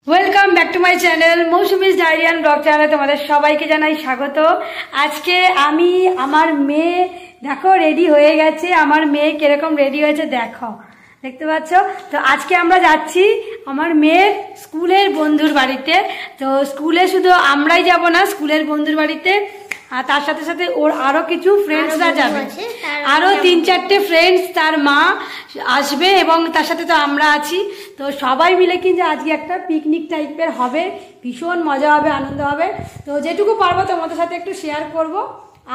Welcome back to my channel Mousumi's diary and blog চ্যানেলে তোমাদের সবাইকে জানাই স্বাগত। আজকে আমি আমার মেয়ে দেখো রেডি হয়ে গেছে। আমার মেয়ে কিরকম রেডি হয়েছে দেখো, দেখতে পাচ্ছ। তো আজকে আমরা যাচ্ছি আমার মেয়ের স্কুলের বন্ধুর বাড়িতে। তো স্কুলে শুধু আমরাই যাব না, স্কুলের বন্ধুর বাড়িতে আর তার সাথে সাথে ওর আরো কিছু ফ্রেন্ডসরা যাবে, আরো 3-4টে ফ্রেন্ডস তার মা আসবে এবং তার সাথে তো আমরা আছি। তো সবাই মিলে কিন্তু আজকে একটা পিকনিক টাইপের হবে, ভীষণ মজা হবে, আনন্দ হবে। তো যেটুকু পারবো তোমাদের সাথে একটু শেয়ার করব।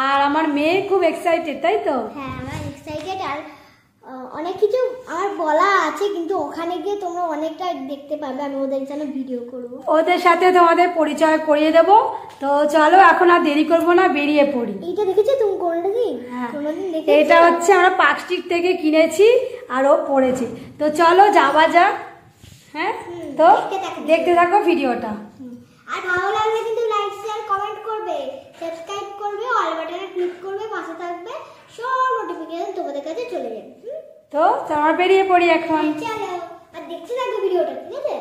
আর আমার মেয়ে খুব এক্সাইটেড, তাই তো? হ্যাঁ, আমার এক্সাইটেড। আর অনেক কিছু আমার বলা আছে, কিন্তু ওখানে গিয়ে তোমরা অনেকটা দেখতে পাবে। আমি ওদের জন্য ভিডিও করব, ওদের সাথে তোমাদের পরিচয় করিয়ে দেবো। তো চলো এখন আর দেরি করবো না, বেরিয়ে পড়ি। এইটা দেখেছো তুমি কোনোদিন? এটা হচ্ছে আমরা পার্ক স্ট্রিট থেকে কিনেছি আর ও পড়েছে। তো চলো যাওয়া যাক। হ্যাঁ, তো দেখতে থাকো ভিডিওটা। আর ভালো লাগলে কিন্তু লাইক শেয়ার কমেন্ট করবে, সাবস্ক্রাইব করবে, অল বাটনে ক্লিক করবে, পাশে থাকবে, সব নোটিফিকেশন তোমাদের কাছে চলে যাবে। তো আমরা বেরিয়ে পড়ি এখন। চলো, আর দেখতে থাকো ভিডিওটা, ঠিক আছে?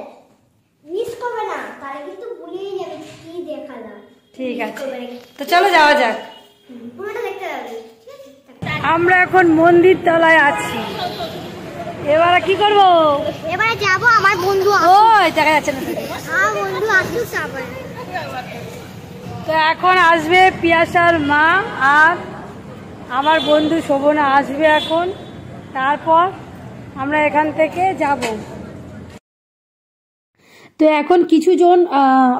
মিস করবে না, তাহলে কিন্তু ভুলেই যাবে কি দেখালাম। ঠিক আছে, তো চলো যাওয়া যাক। পুরোটা দেখতে থাকবে। আমরা এখন মন্দির তলায় আছি। এবারে কি করব? এবারে যাব আমার বন্ধু। ওই দেখা যাচ্ছে না, আমার বন্ধু আসুক তারপরে। তো এখন আসবে পিয়াসার মা আর আমার বন্ধু শোভনা আসবে এখন। তারপর আমরা এখান থেকে যাব। তো এখন কিছুজন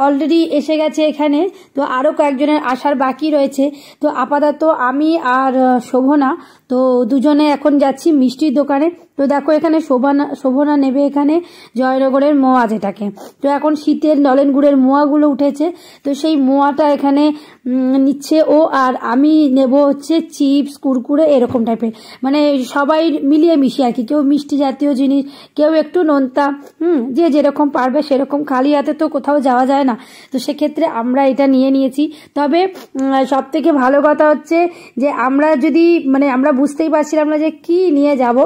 অলরেডি এসে গেছে এখানে, তো আরও কয়েকজনের আসার বাকি রয়েছে। তো আপাতত আমি আর শোভনা তো দুজনে এখন যাচ্ছি মিষ্টির দোকানে। তো দেখো এখানে শোভনা নেবে এখানে জয়নগরের মোয়া, যেটাকে তো এখন শীতের নলেন গুড়ের মোয়াগুলো উঠেছে, তো সেই মোয়াটা এখানে নিচ্ছে ও। আর আমি নেব হচ্ছে চিপস, কুরকুরে, এরকম টাইপের, মানে সবাই মিলিয়ে মিশিয়ে আর কি। কেউ মিষ্টি জাতীয় জিনিস, কেউ একটু নোনতা, যে যেরকম পারবে সেরকম। খালি হাতে তো কোথাও যাওয়া যায় না, তো সেক্ষেত্রে আমরা এটা নিয়ে নিয়েছি। তবে সব থেকে ভালো কথা হচ্ছে যে আমরা যদি আমরা বুঝতেই পারছিলাম না যে কি নিয়ে যাব।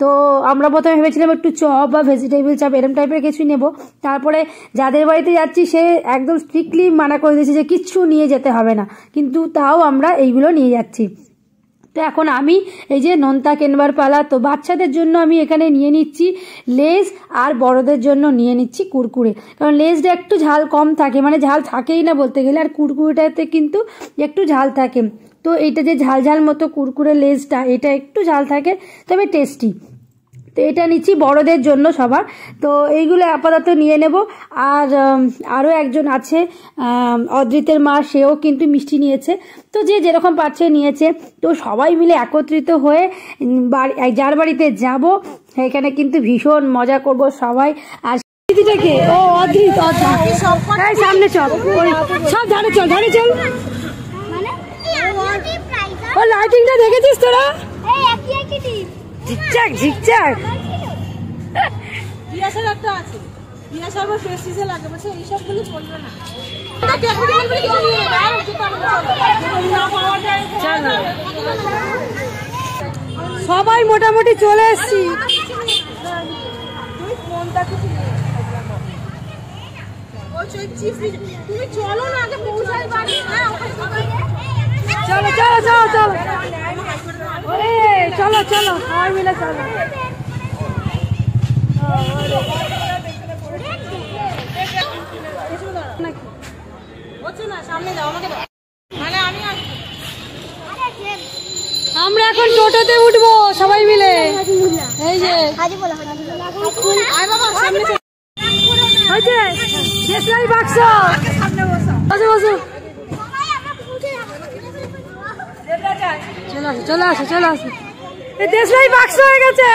তো আমরা প্রথমে ভেবেছিলাম একটু চপ বা ভেজিটেবল চপ এরকম টাইপের কিছু নেব। তারপরে যাদের বাড়িতে যাচ্ছি সে একদম স্ট্রিক্টলি মানা করে দিয়েছে যে কিচ্ছু নিয়ে যেতে হবে না, কিন্তু তাও আমরা এইগুলো নিয়ে যাচ্ছি। তো এখন আমি এই যে নোনতা কেনবার পালা। তো বাচ্চাদের জন্য আমি এখানে নিয়ে নিচ্ছি লেজ, আর বড়দের জন্য নিয়ে নিচ্ছি কুরকুরে। কারণ লেজটা একটু ঝাল কম থাকে, মানে ঝাল থাকেই না বলতে গেলে, আর কুরকুরেটাতে কিন্তু একটু ঝাল থাকে। তো এইটা যে ঝাল ঝাল মতো কুরকুরে লেজটা, এটা একটু ঝাল থাকে তবে টেস্টি। তো এটা নিচ্ছি বড়দের জন্য সবার। তো এইগুলো আপাতত নিয়ে নেব। আর আরও একজন আছে অদ্রিতের মা, সেও কিন্তু মিষ্টি নিয়েছে। তো যে যেরকম পারছে নিয়েছে। তো সবাই মিলে একত্রিত হয়ে যার বাড়িতে যাব এখানে কিন্তু ভীষণ মজা করব সবাই। আর দিদিটাকে ও অদ্রিত, সামনে চল, সব ধারে চল, ধারে চল। ও লাইটিংটা দেখেছিস তোরা? ঝিকচাক ঝিকচাক পিয়াসার একটা আছে, পিয়াসার বা প্রেস্টিজে লাগে, বলছে এই সবগুলো চলবে না। সবাই মোটামুটি চলে এসছি। তুমি চলো না, আগে পৌঁছাই বাড়ি। চলো চলো চলো চলো, চলো চলো সবাই মিলে চলো। আমরা এখন টোটোতে উঠবো সবাই মিলে। এই যে দেশলাই বাক্স, বসো বসো, চলে আসো চলে আসো। দেশলাই বাক্স হয়ে গেছে,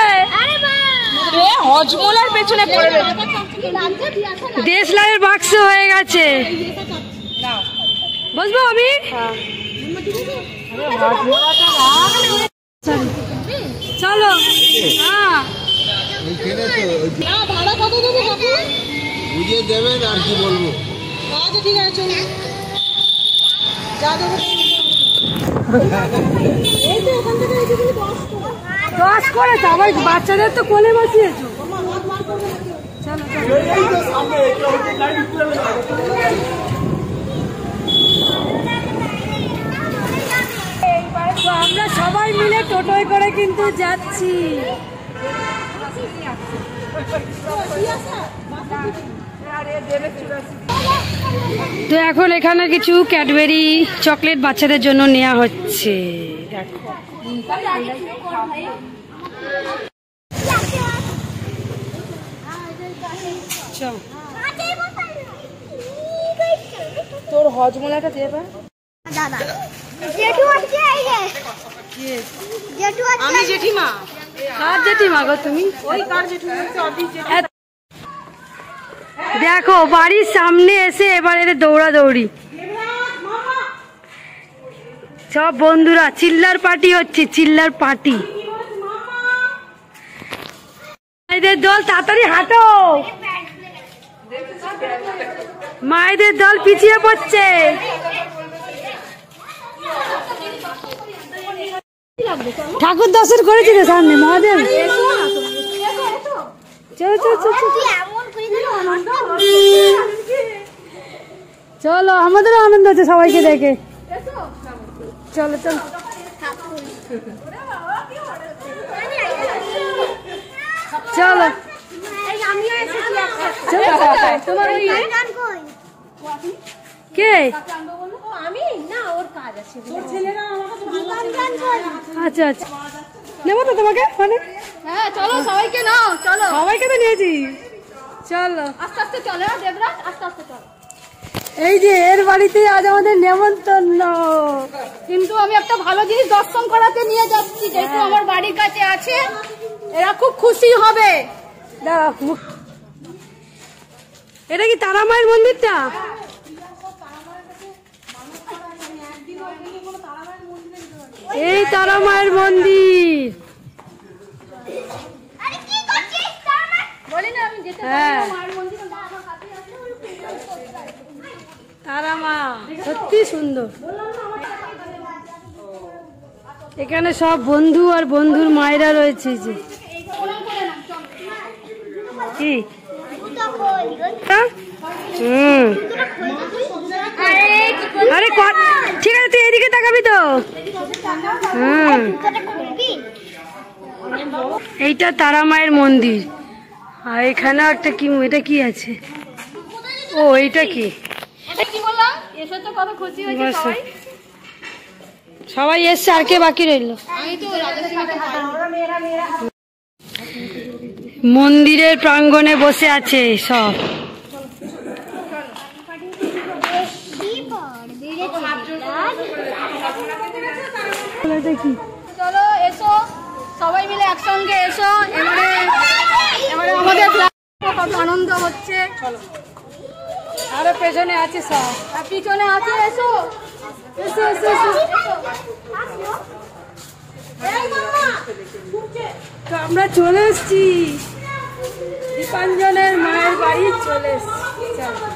হজমোলার পেছনে পড়ে গেছে। দেশলাইয়ের বাক্স হয়ে গেছে। বসবো আমি? চলো। হ্যাঁ, ভাড়া কত দেবো? বুঝিয়ে দেবেন আর কি বলবো। আচ্ছা ঠিক আছে, চলো যা দেবো। এই তো ওখান থেকে 10 করে তো, আবার বাচ্চাদের তো কোলে বসিয়েছো। চলো চলো। কিন্তু যাচ্ছি। তো এখন এখানে কিছু ক্যাডবেরি চকলেট বাচ্চাদের জন্য নেওয়া হচ্ছে। দেখো তোর হজমলাটা দেবে দাদা জেঠু আছে এই যে জেঠু আছে আমি জেঠিমা। কার জেঠিমা গো তুমি? ওই কার জেঠিমা হচ্ছে অফিস জেঠিমা। দেখো বাড়ির সামনে এসে এবার এদের দৌড়াদৌড়ি, সব বন্ধুরা চিল্লার পার্টি হচ্ছে, চিল্লার পার্টি। মায়েদের দল তাড়াতাড়ি হাঁটো, মায়েদের দল পিছিয়ে পড়ছে। ঠাকুর দর্শন করেছি রে সামনে মহাদেব। চলো চলো চলো চলো, আমাদেরও আনন্দ হচ্ছে সবাইকে দেখে। চলো চলো চলো কে? আচ্ছা আচ্ছা, নেবো তো তোমাকে মানে? হ্যাঁ চলো সবাইকে নাও, চলো সবাইকে তো নিয়েছি। চলো আস্তে আস্তে চলো দেবরাজ, আস্তে আস্তে চলো। এই যে এর বাড়িতে আজ আমাদের নেমন্তন্ন, কিন্তু আমি একটা ভালো জিনিস দর্শন করাতে নিয়ে যাচ্ছি, যেহেতু আমার বাড়ির কাছে আছে, এরা খুব খুশি হবে। দাঁড়াও, এটা কি তারা মায়ের মন্দিরটা? এই তারা মায়ের মন্দির। বলি না আমি যেতে হ্যাঁ মায়ের মন্দিরে আমার কাছে আছে। তারা মা সত্যি সুন্দর। এখানে সব বন্ধু আর বন্ধুর মায়েরা রয়েছে। যে কি আরে ঠিক আছে, তুই এদিকে তাকাবি তো। এইটা তারা মায়ের মন্দির। আর এখানে একটা কি, এটা কি আছে? ও এইটা কি? সবাই এসছে, আর কে বাকি রইল? মন্দিরের প্রাঙ্গণে বসে আছে সব। চলো এসো সবাই মিলে একসঙ্গে এসো। এবারে আমাদের কত আনন্দ হচ্ছে। আরো পেছনে আছে সব, আর পিছনে আছে, এসো এসো এসো এসো। তো আমরা চলে এসছি দীপাঞ্জনের মায়ের বাড়ি, চলে এসছি। চলো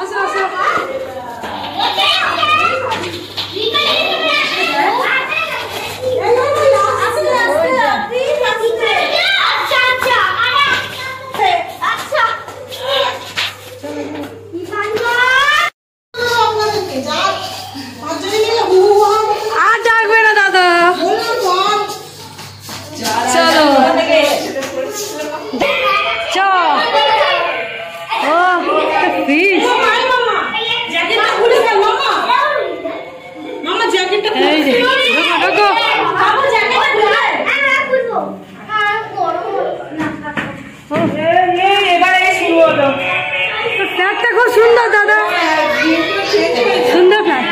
আসো আসো। আর ডাকবে না দাদা, চলো চ। ও ফিস, এই যে ঢোকো ঢোকো। ফ্ল্যাটটা খুব সুন্দর দাদা, সুন্দর ফ্ল্যাট।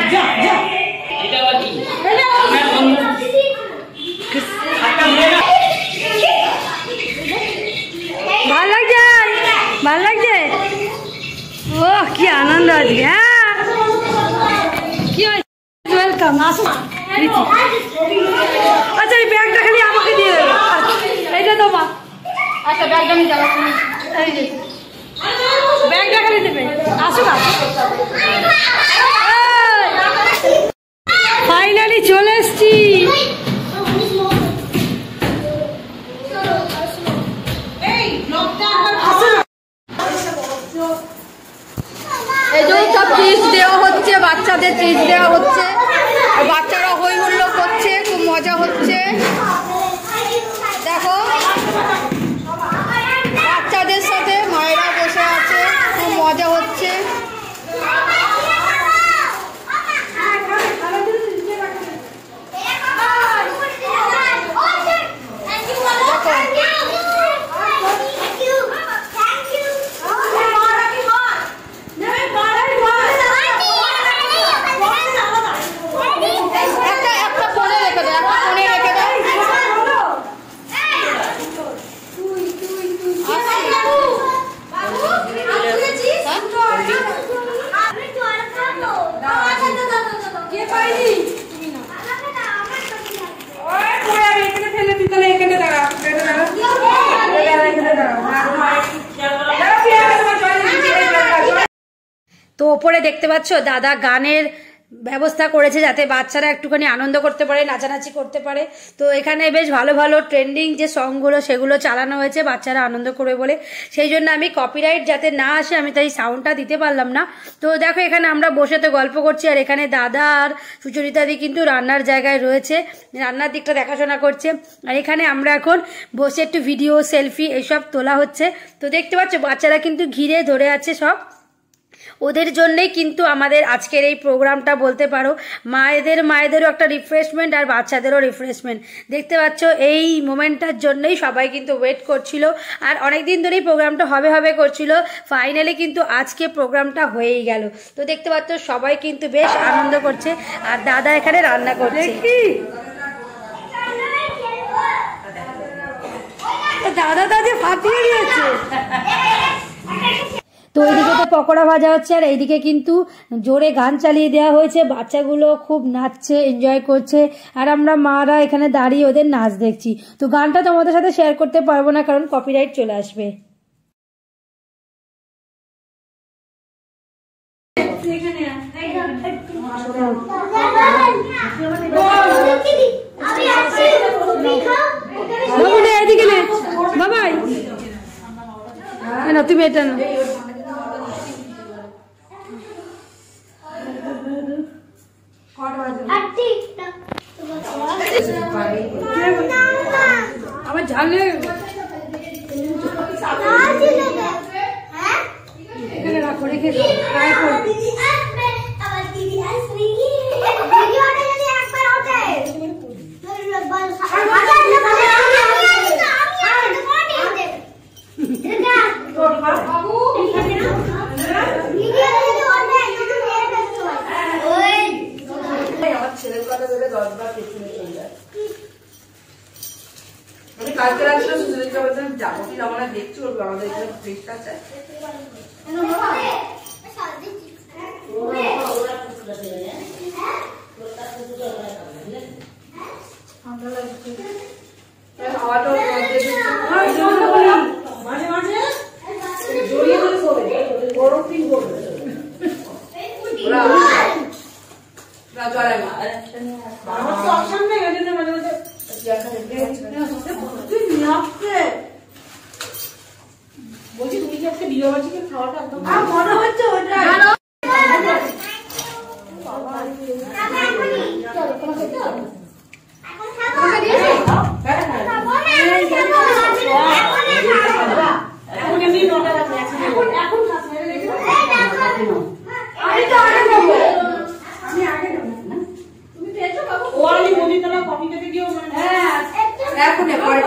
ভাল লাগছে, ভাল লাগছে। ও কি আনন্দ আজকে। হ্যাঁ কি হয়েছে? ওয়েলকাম, আসো। আচ্ছা এই ব্যাগটা খালি আমাকে দিয়ে দেবে, এইটা তোমার। আচ্ছা ব্যাগটা আমি চালাচ্ছি। এই যে ব্যাগটা খালি দেবে, আসো না। ফাইনালি চলে এসছি। আসো স্পিচ দেওয়া হচ্ছে, বাচ্চারা হই হুল্লোড় করছে, খুব মজা হচ্ছে। দেখো বাচ্চাদের সাথে মায়েরা বসে আছে, খুব মজা হচ্ছে। তো ওপরে দেখতে পাচ্ছ দাদা গানের ব্যবস্থা করেছে যাতে বাচ্চারা একটুখানি আনন্দ করতে পারে, নাচানাচি করতে পারে। তো এখানে বেশ ভালো ভালো ট্রেন্ডিং যে সংগুলো সেগুলো চালানো হয়েছে বাচ্চারা আনন্দ করবে বলে। সেই জন্য আমি কপিরাইট যাতে না আসে আমি তাই সাউন্ডটা দিতে পারলাম না। তো দেখো এখানে আমরা বসে তো গল্প করছি, আর এখানে দাদা আর সুচরিতাদি কিন্তু রান্নার জায়গায় রয়েছে, রান্নার দিকটা দেখাশোনা করছে। আর এখানে আমরা এখন বসে একটু ভিডিও সেলফি এসব তোলা হচ্ছে। তো দেখতে পাচ্ছ বাচ্চারা কিন্তু ঘিরে ধরে আছে সব, ওদের জন্যই কিন্তু আমাদের আজকের এই প্রোগ্রামটা বলতে পারো। মায়েদেরও একটা রিফ্রেশমেন্ট আর বাচ্চাদেরও রিফ্রেশমেন্ট। দেখতে পাচ্ছ এই মোমেন্টটার জন্যই সবাই কিন্তু ওয়েট করছিল, আর অনেকদিন ধরেই প্রোগ্রামটা হবে করছিল। ফাইনালি কিন্তু আজকে প্রোগ্রামটা হয়েই গেল। তো দেখতে পাচ্ছ সবাই কিন্তু বেশ আনন্দ করছে, আর দাদা এখানে রান্না করছে। দাদা যে ফাটিয়ে দিয়েছে। তো এইদিকে তো পকোড়া ভাজা হচ্ছে, আর এইদিকে কিন্তু জোরে গান চালিয়ে দেওয়া হয়েছে, বাচ্চাগুলো খুব নাচছে, এনজয় করছে, আর আমরা মারা এখানে দাঁড়িয়ে ওদের নাচ দেখছি। তো গানটা তোমাদের সাথে শেয়ার করতে পারবো না কারণ কপিরাইট চলে আসবে। বাবাই না তুমি এটা না, আমার ঝাল লেগে এখানে রাখো, রেখে ট্রাই করো। কালকে রাত্রে সুচরিতা বলছিলাম যাবো কি যাবো না দেখছি, ওর আমাদের এখানে ফ্রিজটা আছে। মাঝে মাঝে জড়িয়ে ধরে শোবে, গরম ফিল করবে আমার তো অপশন নেই, ওই জন্য মাঝে মাঝে বলছি তুমি কি আজকে বিয়ে বাড়ি থেকে খাওয়াটা একদম মনে হচ্ছে ওটা এখন এমনি নটা এখন আমি আগে দেবো না, তুমি পেয়েছো বাবু? ও আমি মদিতলা কফি খেতে গিয়েও মানে হ্যাঁ এখন পরে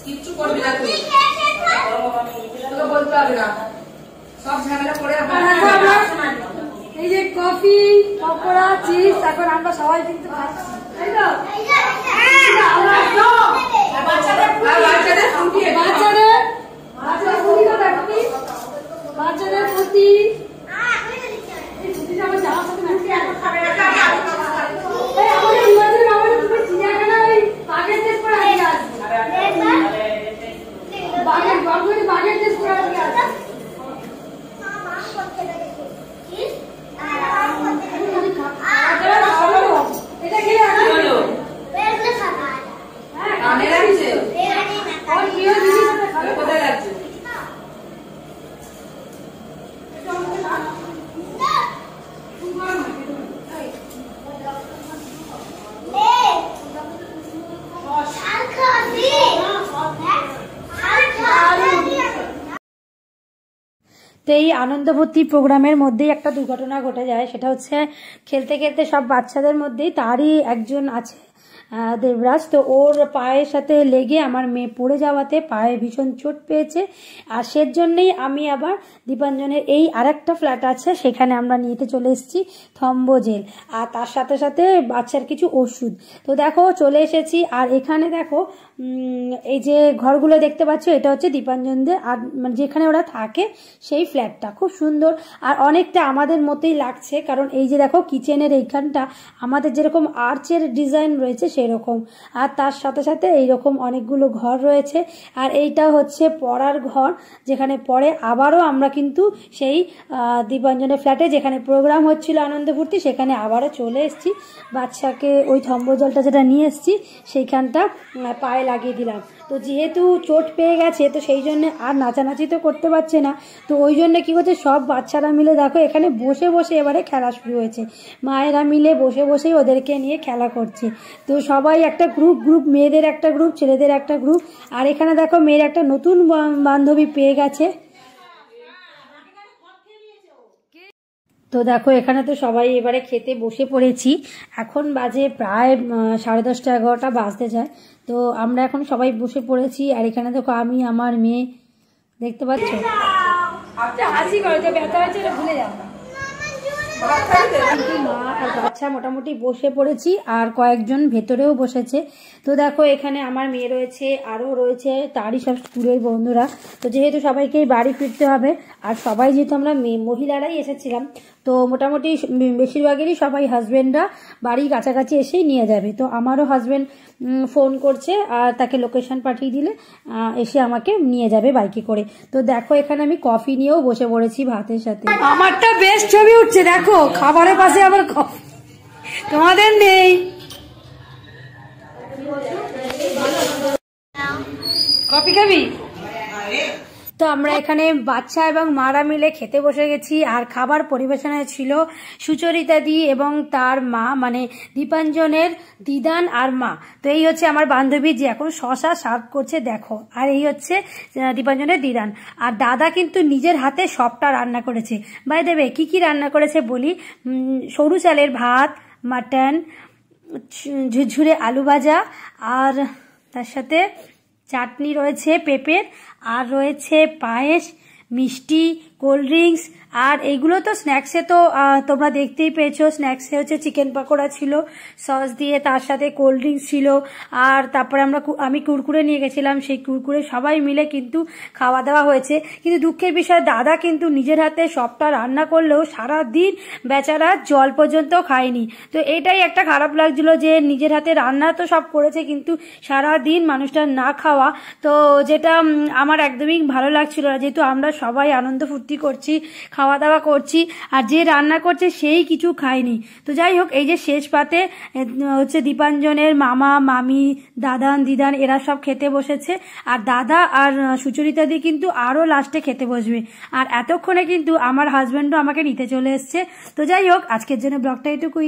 কিচ্ছু করবি না তুই, বলতে হবে না। সব ঝামেলা করে এই যে কফি, পকোড়া, চিপস এখন আমরা সবাই কিন্তু খাচ্ছি, তাই তো? বাচ্চাদের প্রতি তো এই আনন্দভর্তি প্রোগ্রামের মধ্যেই একটা দুর্ঘটনা ঘটে যায়। সেটা হচ্ছে খেলতে খেলতে সব বাচ্চাদের মধ্যেই তারই একজন আছে দেবরাজ, তো ওর পায়ের সাথে লেগে আমার মেয়ে পড়ে যাওয়াতে পায়ে ভীষণ চোট পেয়েছে। আর সেজন্যই আমি আবার দীপাঞ্জনের এই আরেকটা ফ্ল্যাট আছে সেখানে আমরা নিতে চলে এসেছি থম্বজেল, আর তার সাথে সাথে বাচ্চার কিছু ওষুধ। তো দেখো চলে এসেছি, আর এখানে দেখো এই যে ঘরগুলো দেখতে পাচ্ছ এটা হচ্ছে দীপাঞ্জনদের, আর মানে যেখানে ওরা থাকে সেই ফ্ল্যাটটা খুব সুন্দর আর অনেকটা আমাদের মতোই লাগছে, কারণ এই যে দেখো কিচেনের এইখানটা আমাদের যেরকম আর্চের ডিজাইন রয়েছে সেরকম, আর তার সাথে সাথে এইরকম অনেকগুলো ঘর রয়েছে। আর এইটা হচ্ছে পড়ার ঘর, যেখানে পরে আবারও আমরা কিন্তু সেই দীপাঞ্জনের ফ্ল্যাটে যেখানে প্রোগ্রাম হচ্ছিল আনন্দ ফুর্তি সেখানে আবারও চলে এসেছি। বাচ্চাকে ওই থম্বজলটা যেটা নিয়ে এসেছি সেইখানটা পায়ে লাগিয়ে দিলাম। তো যেহেতু চোট পেয়ে গেছে তো সেই জন্য আর নাচানাচি তো করতে পারছে না, তো ওই জন্য কী করছে সব বাচ্চারা মিলে দেখো এখানে বসে বসে এবারে খেলা শুরু হয়েছে, মায়েরা মিলে বসে বসেই ওদেরকে নিয়ে খেলা করছে। তো সবাই একটা গ্রুপ মেয়েদের একটা গ্রুপ, ছেলেদের একটা গ্রুপ, আর এখানে দেখো মেয়ের একটা নতুন বান্ধবী পেয়ে গেছে। তো দেখো এখানে তো সবাই এবারে খেতে বসে পড়েছি, এখন বাজে প্রায় 10:30 11টা বাজতে যায়। তো আমরা এখন সবাই বসে পড়েছি, আর এখানে দেখো আমি আমার মেয়ে দেখতে পাচ্ছ হাসি করে, যে ব্যথা হচ্ছে এটা ভুলে যাবো। মা আর বাচ্চা মোটামুটি বসে পড়েছি, আর কয়েকজন ভেতরেও বসেছে। তো দেখো এখানে আমার মেয়ে রয়েছে, আরও রয়েছে তারই সব স্কুলের বন্ধুরা। তো যেহেতু সবাইকেই বাড়ি ফিরতে হবে, আর সবাই যেহেতু আমরা মহিলারাই এসেছিলাম, তো মোটামুটি বেশিরভাগেরই সবাই হাজব্যান্ডরা বাড়ির কাছাকাছি এসেই নিয়ে যাবে। তো আমারও হাজব্যান্ড ফোন করছে, আর তাকে লোকেশন পাঠিয়ে দিলে এসে আমাকে নিয়ে যাবে বাইকে করে। তো দেখো এখানে আমি কফি নিয়েও বসে পড়েছি ভাতের সাথে। আমারটা বেশ ছবি উঠছে, দেখো খাবারের পাশে আবার কফি, তোমাদের নেই। কফি খাবি? তো আমরা এখানে বাচ্চা এবং মারা মিলে খেতে বসে গেছি, আর খাবার পরিবেশনায় ছিল সুচরিতা দি এবং তার মা, মানে দীপাঞ্জনের দিদান আর মা। তো এই হচ্ছে আমার বান্ধবী যে এখন শশা সার্ভ করছে দেখো, আর এই হচ্ছে দীপাঞ্জনের দিদান। আর দাদা কিন্তু নিজের হাতে সবটা রান্না করেছে। বাই দেবে কি কি রান্না করেছে বলি, সরু চালের ভাত, মাটন, ঝুরঝুরে আলু ভাজা, আর তার সাথে চাটনি রয়েছে পেঁপের, আর রয়েছে পায়েস, মিষ্টি, কোল্ড ড্রিঙ্কস, আর এইগুলো তো স্ন্যাক্সে তো তোমরা দেখতেই পেয়েছো। স্ন্যাক্সে হচ্ছে চিকেন পকোড়া ছিল সস দিয়ে, তার সাথে কোল্ড ড্রিঙ্কস ছিল, আর তারপরে আমি কুরকুরে নিয়ে গেছিলাম, সেই কুরকুরে সবাই মিলে কিন্তু খাওয়া দাওয়া হয়েছে। কিন্তু দুঃখের বিষয় দাদা কিন্তু নিজের হাতে সবটা রান্না করলেও সারা দিন বেচারা জল পর্যন্ত খায়নি। তো এটাই একটা খারাপ লাগছিল যে নিজের হাতে রান্না তো সব করেছে কিন্তু সারা দিন মানুষটা না খাওয়া, তো যেটা আমার একদমই ভালো লাগছিল না, যেহেতু আমরা সবাই আনন্দ ফুর্তি করছি, খাওয়া দাওয়া করছি, আর যে রান্না করছে সেই কিছু খায়নি। তো যাই হোক, এই যে শেষ পাতে হচ্ছে দীপাঞ্জনের মামা মামি দাদান দিদান এরা সব খেতে বসেছে, আর দাদা আর সুচরিতা দি কিন্তু আরও লাস্টে খেতে বসবে। আর এতক্ষণে কিন্তু আমার হাজব্যান্ডও আমাকে নিতে চলে এসছে। তো যাই হোক, আজকের জন্য ব্লগটা এটুকুই।